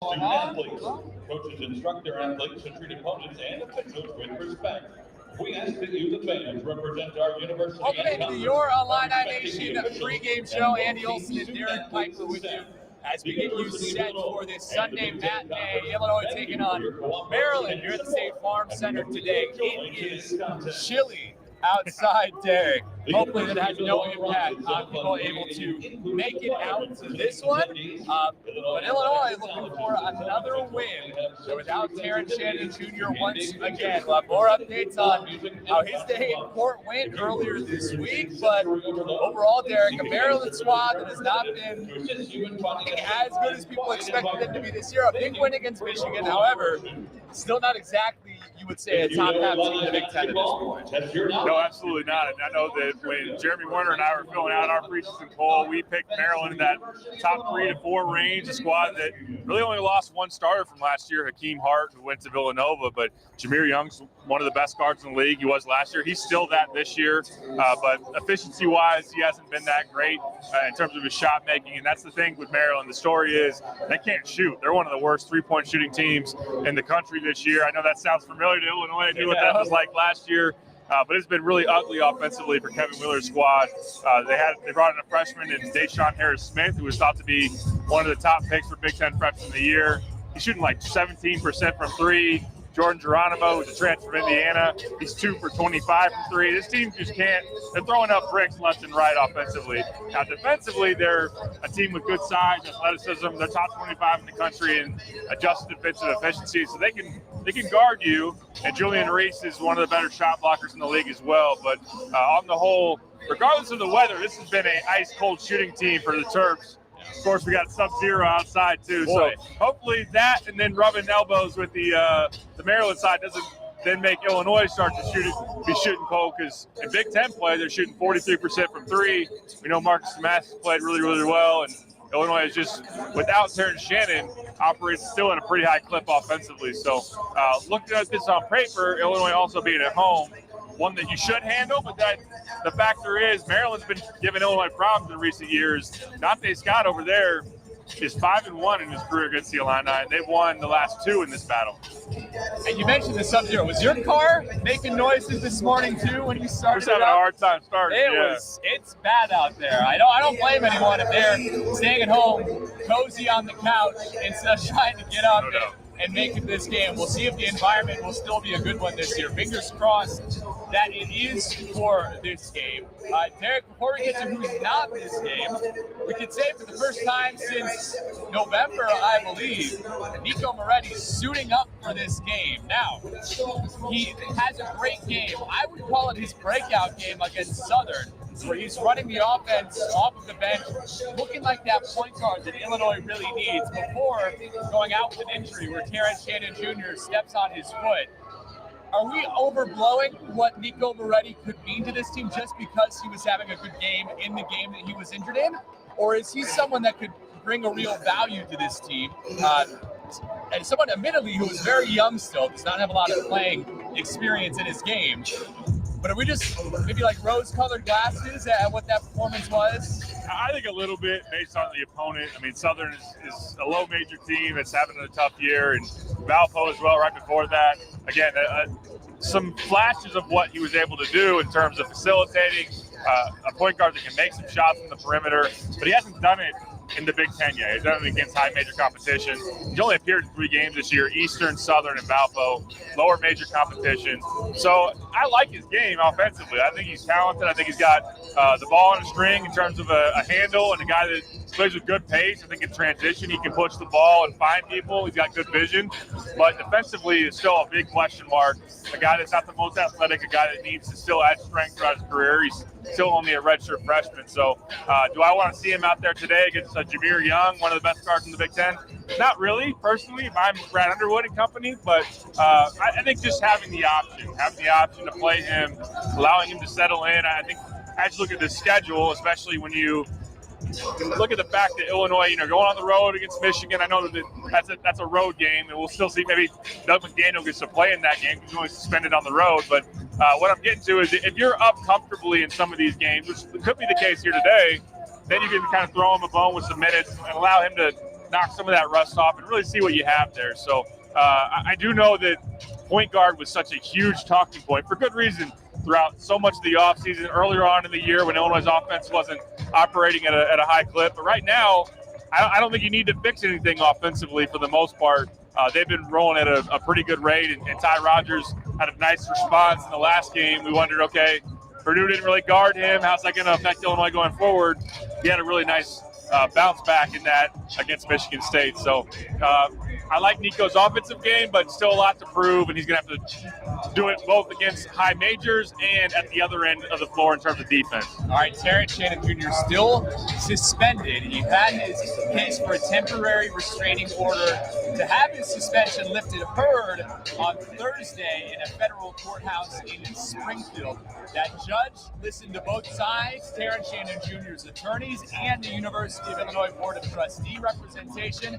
Student athletes. Coaches instruct their athletes to treat opponents and officials with respect. We ask that you, the fans, represent our university. Welcome into your Illini Nation pregame show. Andy Olson and Derek Piper with you as we get you set for this Sunday matinee. Illinois taking on Maryland here at the State Farm Center today. It is chilly outside, Derek. Hopefully that has no impact on people able to make it out to this one. But Illinois looking for another win without Terrence Shannon Jr. once again. We'll have more updates on how his day in court went earlier this week. But overall, Derek, a Maryland squad that has not been as good as people expected them to be this year. A big win against Michigan, however, still not exactly, you would say, a top half team in the Big Ten at this point. No, absolutely not. And I know that when Jeremy Warner and I were filling out our preseason poll, we picked Maryland in that top 3 to 4 range, a squad that really only lost one starter from last year, Hakeem Hart, who went to Villanova. But Jameer Young's one of the best guards in the league. He was last year. He's still that this year. But efficiency-wise, he hasn't been that great in terms of his shot making. And that's the thing with Maryland. The story is they can't shoot. They're one of the worst three-point shooting teams in the country this year. I know that sounds familiar to Illinois. I knew what that was like last year. But it's been really ugly offensively for Kevin Wheeler's squad. They brought in a freshman in Deshaun Harris-Smith, who was thought to be one of the top picks for Big Ten Freshman of the Year. He's shooting like 17% from 3. Jordan Geronimo, who's a transfer from Indiana, he's 2 for 25 from 3. This team just can't. They're throwing up bricks left and right offensively. Now, defensively, they're a team with good size, athleticism. They're top 25 in the country in adjusted defensive efficiency, so they can guard you. And Julian Reese is one of the better shot blockers in the league as well. But on the whole, regardless of the weather, this has been an ice-cold shooting team for the Terps. Of course, we got sub-zero outside too. Boy. So hopefully that, and then rubbing elbows with the Maryland side doesn't then make Illinois start to be shooting cold, because in Big Ten play they're shooting 43% from 3. We know Marcus Damascus played really, really well, and Illinois is just, without Terrence Shannon, operates still at a pretty high clip offensively. So looking at this on paper, Illinois also being at home, one that you should handle, but that the factor is Maryland's been giving Illinois problems in recent years. Dante Scott over there is 5-1 in his career against the Illini, and they've won the last 2 in this battle. And you mentioned the sub-zero. Was your car making noises this morning too when you started? I was having a hard time starting. It's bad out there. I don't blame anyone if they're staying at home, cozy on the couch, instead of trying to get up and make it this game. We'll see if the environment will still be a good one this year. Fingers crossed that it is for this game. Derek, before we get to who's not in this game, we can say for the first time since November, I believe, Nico Moretti suiting up for this game. Now, he has a great game. I would call it his breakout game against Southern, where he's running the offense off of the bench, looking like that point guard that Illinois really needs before going out with an injury where Terrence Shannon Jr. steps on his foot. Are we overblowing what Nico Moretti could mean to this team just because he was having a good game in the game that he was injured in? Or is he someone that could bring a real value to this team? And someone, admittedly, who is very young still, does not have a lot of playing experience in his game. But are we just maybe like rose-colored glasses at what that performance was? I think a little bit based on the opponent. I mean, Southern is a low-major team that's having a tough year, and Valpo as well right before that. Again, some flashes of what he was able to do in terms of facilitating, a point guard that can make some shots from the perimeter, but he hasn't done it in the Big Ten yet. He's done it against high major competition. He's only appeared in 3 games this year: Eastern, Southern, and Valpo, lower major competition. So I like his game offensively. I think he's talented. I think he's got the ball on a string in terms of a handle, and a guy that plays with good pace. I think in transition he can push the ball and find people. He's got good vision. But defensively is still a big question mark. A guy that's not the most athletic, a guy that needs to still add strength throughout his career. He's still only a redshirt freshman. So do I want to see him out there today against Jameer Young, one of the best guards in the Big Ten? Not really, personally. I'm Brad Underwood and company, but I think just having the option to play him, allowing him to settle in. I think as you look at the schedule, especially when you look at the fact that Illinois, going on the road against Michigan, I know that that's a road game, and we'll still see maybe Doug McDaniel gets to play in that game because he's only suspended on the road. But what I'm getting to is if you're up comfortably in some of these games, which could be the case here today, then you can kind of throw him a bone with some minutes and allow him to knock some of that rust off and really see what you have there. So I do know that point guard was such a huge talking point for good reason throughout so much of the offseason, earlier on in the year when Illinois' offense wasn't operating at a high clip. But right now, I don't think you need to fix anything offensively for the most part. They've been rolling at a pretty good rate, and Ty Rodgers had a nice response in the last game. We wondered, okay, Purdue didn't really guard him. How's that going to affect Illinois going forward? He had a really nice bounce back in that against Michigan State. So I like Nico's offensive game, but still a lot to prove, and he's going to have to do it both against high majors and at the other end of the floor in terms of defense. All right, Terrence Shannon Jr. still suspended. He had his case for a temporary restraining order to have his suspension lifted heard on Thursday in a federal courthouse in Springfield. That judge listened to both sides, Terrence Shannon Jr.'s attorneys and the University of Illinois Board of Trustee representation.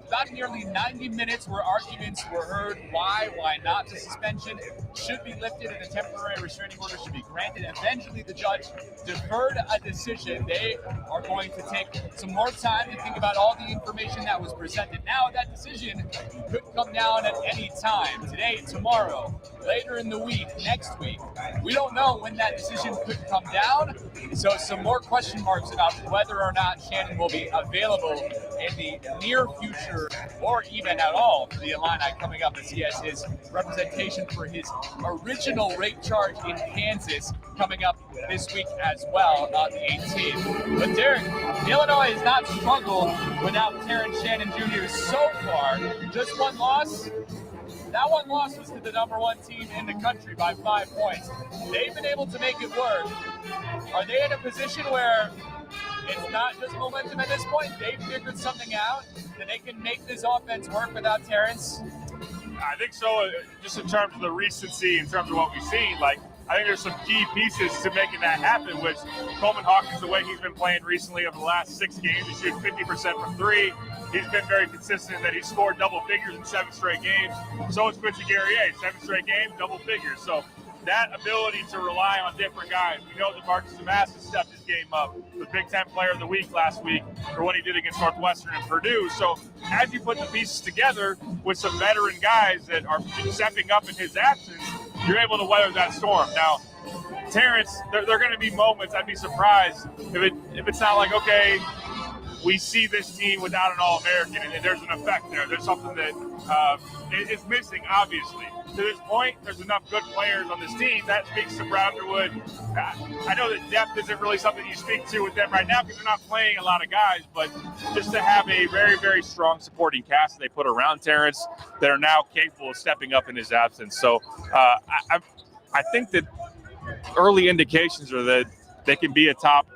About nearly 90 minutes where arguments were heard why not the suspension should be lifted and a temporary restraining order should be granted. Eventually, the judge deferred a decision. They are going to take some more time to think about all the information that was presented. Now, that decision could come down at any time. Today, tomorrow, later in the week, next week. We don't know when that decision could come down. So some more question marks about whether or not Shannon will be available in the near future or even at all for the Illini coming up as he has his representation for his original rape charge in Kansas coming up this week as well on the 18th. But Derek, Illinois has not struggled without Terrence Shannon Jr. so far. Just one loss. That one loss was to the #1 team in the country by 5 points. They've been able to make it work. Are they in a position where it's not just momentum at this point? They've figured something out that they can make this offense work without Terrence? I think so, just in terms of the recency, in terms of what we've seen. I think there's some key pieces to making that happen, which Coleman Hawkins, the way he's been playing recently over the last 6 games, he's shooting 50% from 3. He's been very consistent that he's scored double figures in 7 straight games. So is Quincy Guerrier, 7 straight games, double figures. So that ability to rely on different guys. We know that Marcus Damascus stepped his game up, the Big Ten Player of the Week last week for what he did against Northwestern and Purdue. So as you put the pieces together with some veteran guys that are stepping up in his absence, you're able to weather that storm. Now, Terrence, there are going to be moments, I'd be surprised if it's not like, okay, we see this team without an All-American, and there's an effect there. There's something that is missing, obviously. To this point, there's enough good players on this team. That speaks to Brown Underwood. I know that depth isn't really something you speak to with them right now because they're not playing a lot of guys, but just to have a very, very strong supporting cast that they put around Terrence that are now capable of stepping up in his absence. So I think that early indications are that they can be a top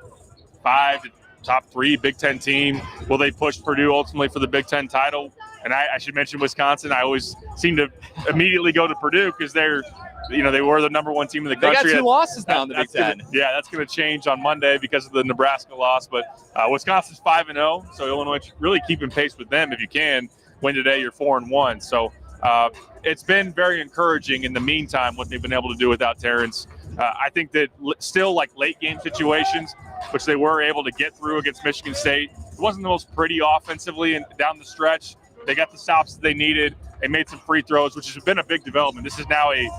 5 to top 3 Big Ten team. Will they push Purdue ultimately for the Big Ten title? And I should mention Wisconsin. I always seem to immediately go to Purdue because they were the #1 team in the country. They got 2 losses now in the Big Ten. That's going to change on Monday because of the Nebraska loss. But Wisconsin's 5-0, so Illinois really keeping pace with them if you can. Win today, you're 4-1. So it's been very encouraging in the meantime what they've been able to do without Terrence. I think that still like late game situations, which they were able to get through against Michigan State. It wasn't the most pretty offensively and down the stretch. They got the stops that they needed. They made some free throws, which has been a big development. This is now a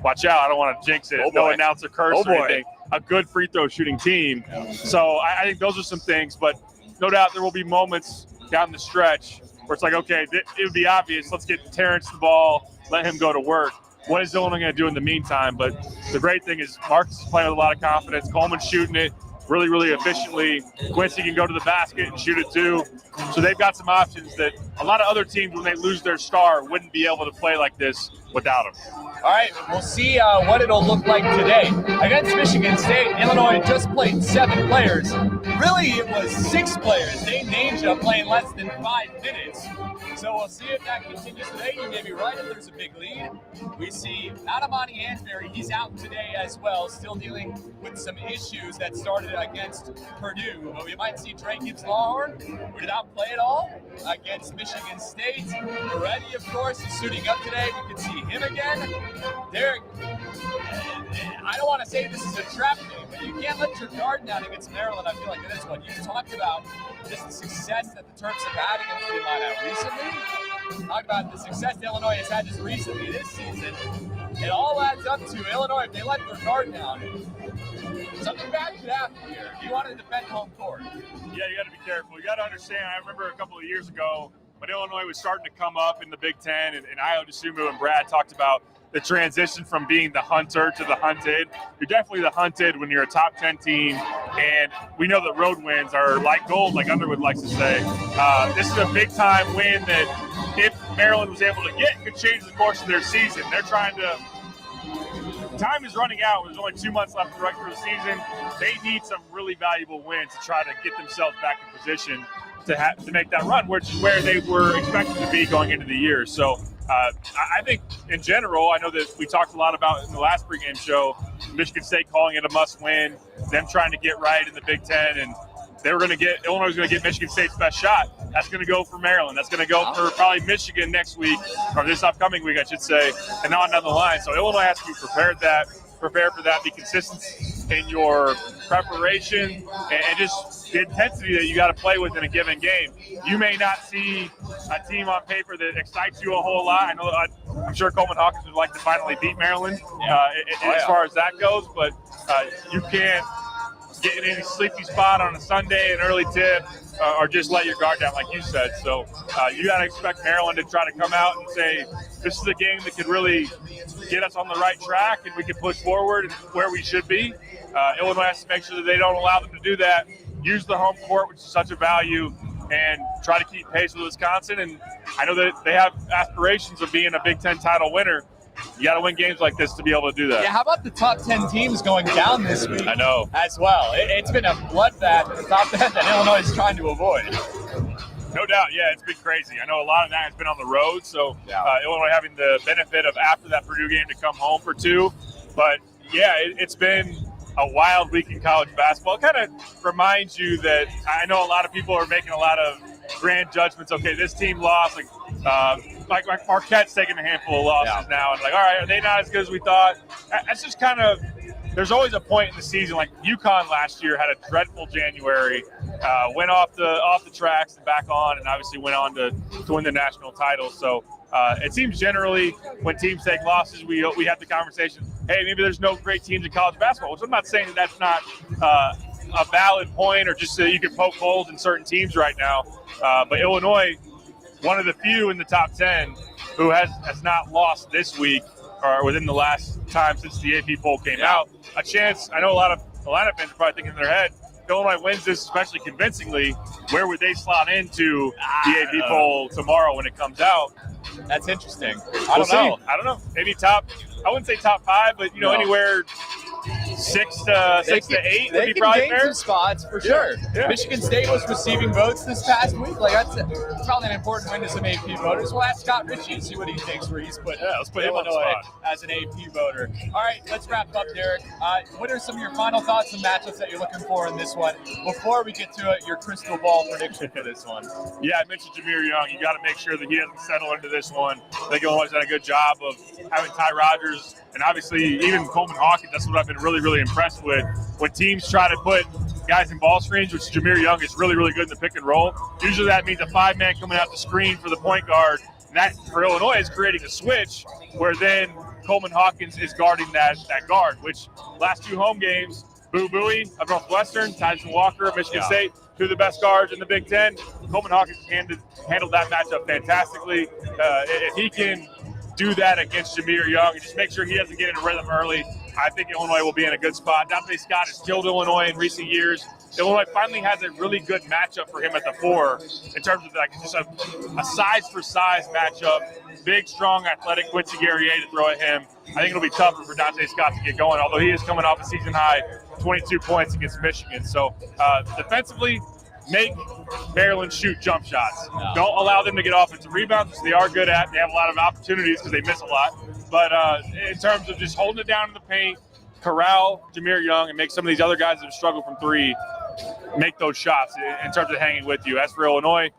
watch out, I don't want to jinx it. No announcer curse or anything. A good free throw shooting team. So I think those are some things, but no doubt there will be moments down the stretch where it's like, okay, it would be obvious. Let's get Terrence the ball, let him go to work. What is Illinois going to do in the meantime? But the great thing is Marcus is playing with a lot of confidence. Coleman's shooting it really, really efficiently. Quincy can go to the basket and shoot it too. So they've got some options that a lot of other teams, when they lose their star, wouldn't be able to play like this without him. All right, we'll see what it'll look like today. Against Michigan State, Illinois just played 7 players. Really, it was 6 players. They named up playing less than 5 minutes. So we'll see if that continues today. You may be right if there's a big lead. We see Adamani Hansberry, he's out today as well, still dealing with some issues that started against Purdue. But we might see Trey Gibbs-Lawhorn, who did not play at all against Michigan State. Moretti, of course, is suiting up today. We can see him again. Derek, I don't want to say this is a trap game, but you can't let your guard down against Maryland, I feel like, in this one. You talked about just the success that the Terps have had against the Illini recently. Talk about the success Illinois has had just recently this season. It all adds up to Illinois. If they let their guard down, something bad could happen here. You want to defend home court. Yeah, you got to be careful. You got to understand, I remember a couple of years ago when Illinois was starting to come up in the Big Ten, and Io DeSumo and Brad talked about the transition from being the hunter to the hunted. You're definitely the hunted when you're a top 10 team, and we know that road wins are like gold, like Underwood likes to say. This is a big-time win that if Maryland was able to get, could change the course of their season. They're trying to – time is running out. There's only 2 months left for the season. They need some really valuable wins to try to get themselves back in position to make that run, which is where they were expected to be going into the year. So I think in general, I know that we talked a lot about in the last pregame show, Michigan State calling it a must-win, them trying to get right in the Big Ten, and Illinois was going to get Michigan State's best shot. That's going to go for Maryland. That's going to go for probably Michigan next week, or this upcoming week, I should say, and on down the line. So Illinois has to be prepared for that, be consistent in your preparation, and just the intensity that you got to play with in a given game. You may not see a team on paper that excites you a whole lot. I'm sure Coleman Hawkins would like to finally beat Maryland as far as that goes, but you can't get in any sleepy spot on a Sunday, an early tip, or just let your guard down, like you said. So you got to expect Maryland to try to come out and say, this is a game that could really get us on the right track and we can push forward where we should be. Illinois has to make sure that they don't allow them to do that. Use the home court, which is such a value, and try to keep pace with Wisconsin. And I know that they have aspirations of being a Big Ten title winner. You got to win games like this to be able to do that. Yeah, how about the top 10 teams going down this week? I know. As well. It's been a bloodbath at the top 10 that Illinois is trying to avoid. No doubt, yeah, it's been crazy. I know a lot of that has been on the road, so Illinois having the benefit of after that Purdue game to come home for 2. But, yeah, it's been a wild week in college basketball. It kind of reminds you that I know a lot of people are making a lot of grand judgments. Okay, this team lost. Like Marquette's taking a handful of losses now. And all right, are they not as good as we thought? That's just kind of – there's always a point in the season. Like UConn last year had a dreadful January, went off the tracks and back on, and obviously went on to win the national title. So it seems generally when teams take losses, we have the conversation, hey, maybe there's no great teams in college basketball, which I'm not saying that that's not a valid point or just so you can poke holes in certain teams right now. But Illinois, one of the few in the top 10 who has not lost this week or within the last time since the AP poll came out. A chance, I know a lot of fans are probably thinking in their head, if Illinois wins this, especially convincingly, where would they slot into the AP poll tomorrow when it comes out? That's interesting. I don't know. Maybe I wouldn't say top 5, but anywhere 6 to 8 would be probably fair. Some spots for sure. Yeah. Michigan State was receiving votes this past week. That's probably an important win to some AP voters. We'll ask Scott Ritchie and see what he thinks where he's put Illinois as an AP voter. All right, let's wrap up, Derek. What are some of your final thoughts and matchups that you're looking for in this one? Before we get to it, your crystal ball prediction for this one. Yeah, I mentioned Jahmir Young. You got to make sure that he doesn't settle into this one. I think Illinois done a good job of having Ty Rodgers and obviously even Coleman Hawkins. That's what I've been really, really impressed with. When teams try to put guys in ball screens, which Jahmir Young is really, really good in the pick and roll, usually that means a 5-man coming out the screen for the point guard. And that, for Illinois, is creating a switch where then Coleman Hawkins is guarding that guard, which last 2 home games, Boo Buie of Northwestern, Tyson Walker of Michigan State, 2 of the best guards in the Big Ten. Coleman Hawkins handled that matchup fantastically. If he can do that against Jahmir Young and just make sure he doesn't get in a rhythm early, I think Illinois will be in a good spot. Dante Scott has killed Illinois in recent years. Illinois finally has a really good matchup for him at the 4 in terms of just a size-for-size matchup. Big, strong, athletic Quincy Guerrier to throw at him. I think it'll be tougher for Dante Scott to get going, although he is coming off a season-high 22 points against Michigan. So defensively, make Maryland shoot jump shots. Don't allow them to get offensive rebounds, which they are good at. They have a lot of opportunities because they miss a lot. But in terms of just holding it down in the paint, corral Jahmir Young and make some of these other guys that have struggled from 3 make those shots in terms of hanging with you. As for Illinois,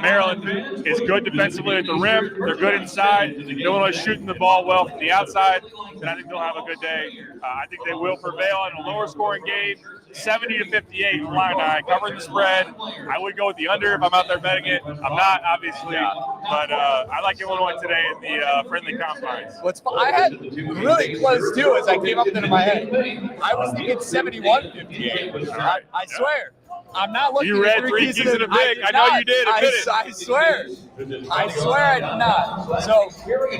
Maryland is good defensively at the rim. They're good inside. Illinois shooting the ball well from the outside, and I think they'll have a good day. I think they will prevail in a lower scoring game, 70 to 58 from Illini, covering the spread. I would go with the under if I'm out there betting it. I'm not, obviously, but I like Illinois today in the friendly confines. I had really close too as I came up into my head. I was thinking 71-58. I swear. I'm not looking You read three keys in a pick. I know you did. I swear. I swear I did not. So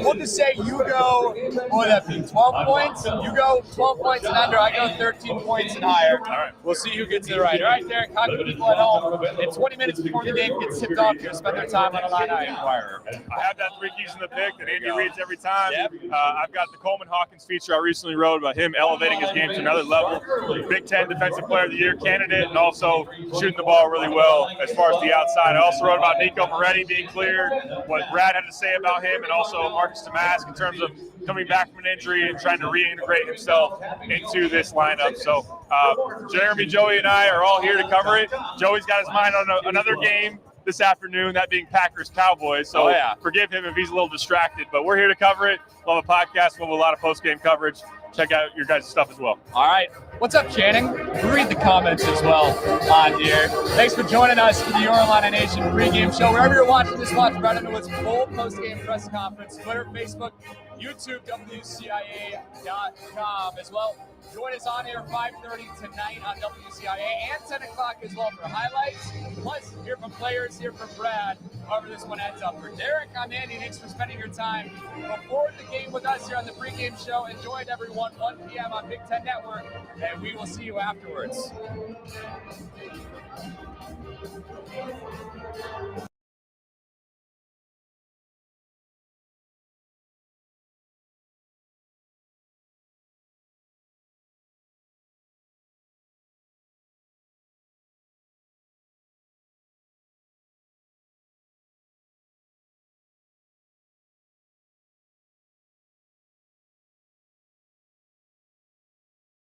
we'll just say you go, what would that be, 12 points? You go 12 points and under. I go 13 points and higher. All right. We'll see who gets it right. All right, Derek, how can people at home, in 20 minutes before the game gets tipped off, here, spend their time on Illini Inquirer? I have that three keys in the pick that Andy reads every time. I've got the Coleman Hawkins feature I recently wrote about him elevating his game to another level. Big Ten Defensive Player of the Year candidate, and also shooting the ball really well as far as the outside. I also wrote about Nico Moretti being cleared, what Brad had to say about him, and also Marcus Damask in terms of coming back from an injury and trying to reintegrate himself into this lineup. So Jeremy, Joey, and I are all here to cover it. Joey's got his mind on another game this afternoon, that being Packers-Cowboys. So forgive him if he's a little distracted, but we're here to cover it. We'll have a podcast. We'll have a lot of post-game coverage. Check out your guys' stuff as well. All right. What's up, Channing? Read the comments as well on here. Thanks for joining us for the Your Illini Nation pregame show. Wherever you're watching this, watch Brad Underwood's full post-game press conference, Twitter, Facebook, YouTube, WCIA.com as well. Join us on air 5:30 tonight on WCIA and 10 o'clock as well for highlights. Plus, hear from players, hear from Brad, however this one ends up. For Derek, I'm Andy. Thanks for spending your time before the game with us here on the pregame show. Enjoy it, everyone. 1 p.m. on Big Ten Network, and we will see you afterwards.